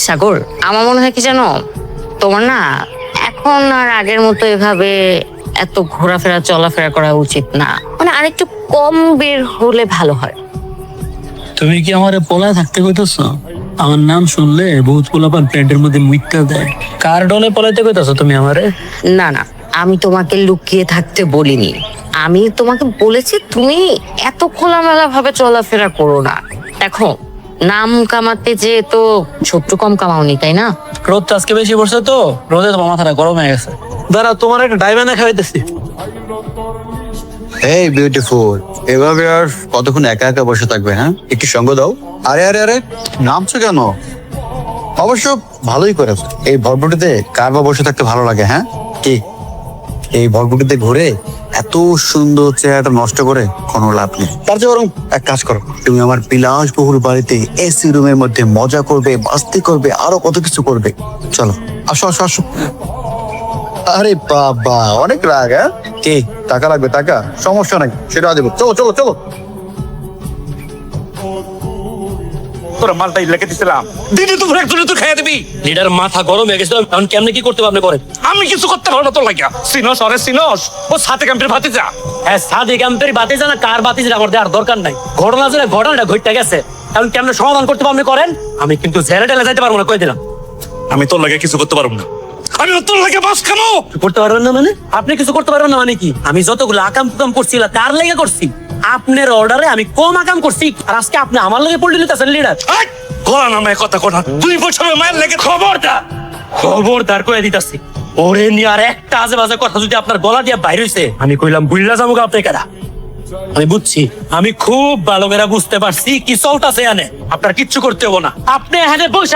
সাগর, আমার মনে হয় কি জানো, তোমার না এখন আর আগের মতো এভাবে এত ঘোরাফেরা চলাফেরা করা উচিত না। মানে আরেকটু কম বের হলে ভালো হয়। তুমি কি আমার পোলায় থাকতে কইতেছ? আমার নাম শুনলে বহুত পোলাপান প্যান্টের মধ্যে মুইটটা দেয়। কার ডলে পলাইতে কইতেছ তুমি আমারে? না না, আমি তোমাকে লুকিয়ে থাকতে বলিনি। আমি তোমাকে বলেছি তুমি এত খোলামেলা ভাবে চলাফেরা করো না। দেখো, নাম কামাতে যে তো শত্রু কম কামাওনি, তাই না? রোদ তো আজকে বেশি পড়ছে, তো রোদে তোমার মাথাটা গরম হয়ে গেছে। দাঁড়া, তোমার একটা ডাইভানা খাওয়াইতেছি। এই বিউটিফুল, এভাবে আর কতক্ষণ একা একা বসে থাকবে? হ্যাঁ, একটু সঙ্গ দাও। আরে আরে আরে, নামছো কেন? অবশ্য ভালোই করেছো। এই ভরপুটিতে কার বা বসে থাকতে ভালো লাগে? হ্যাঁ, কি এই ভরপুটিতে ঘুরে এত সুন্দর চেহারাটা নষ্ট করে কোনো লাভ নেই। তার চেয়ে বরং এক কাজ করো, তুমি আমার বিলাসবহুল বাড়িতে এসি রুমের মধ্যে মজা করবে, মাস্তি করবে, আরো কত কিছু করবে। চলো, আসো আসো আসো। আরে বাবা, অনেক রাগ। হ্যাঁ, কি টাকা লাগবে? টাকা সমস্যা নাই, সেটা দেবো। চলো চলো চলো। তোরা মালটাই লেগে দিছিলাম, দিদি তো একজনে তো খাইয়া দিবি। লিডার মাথা গরম হয়ে গেছে, এখন কেমনে কি করতে পারবে করেন? আমি কিছু করতে পারবো না তোর লাগিয়া। সিনস অরে সিনস, ও সাথে ক্যাম্পের ভাতে যা। হ্যাঁ, সাদি ক্যাম্পের বাতি জানা কার বাতি জানা আমার দেওয়ার দরকার নাই। ঘটনা জানা ঘটনাটা ঘটতে গেছে, এখন কেমনে সমাধান করতে পারবে করেন? আমি কিন্তু ঝেড়ে টেলে যাইতে পারবো না, কই দিলাম। আমি তোর লাগে কিছু করতে পারবো না। আমি তোর লাগে বাস খামো। করতে পারবেন না মানে? আপনি কিছু করতে পারবেন না মানে কি? আমি যতগুলো আকাম কুকাম করছিলাম তার লেগে করছি। আপনার অর্ডারে আমি কম আকাম করছি, আর আজকে আপনি আমার লগে পল্টি নিতেছেন লিডার। গলা নামায় কথা কথা, তুই বছর মায়ের লেগে খবরদার করে দিতেছি। ওরে নিয়ে আর একটা আজে বাজে কথা যদি আপনার গলা দিয়ে বাইর হইছে, আমি কইলাম বুইল্লা যাবো আপনি কারা। আমি বুঝছি, আমি খুব ভালো করে বুঝতে পারছি কি চলতেছে। আপনার কিচ্ছু করতে হবো না, আপনি এখানে বসে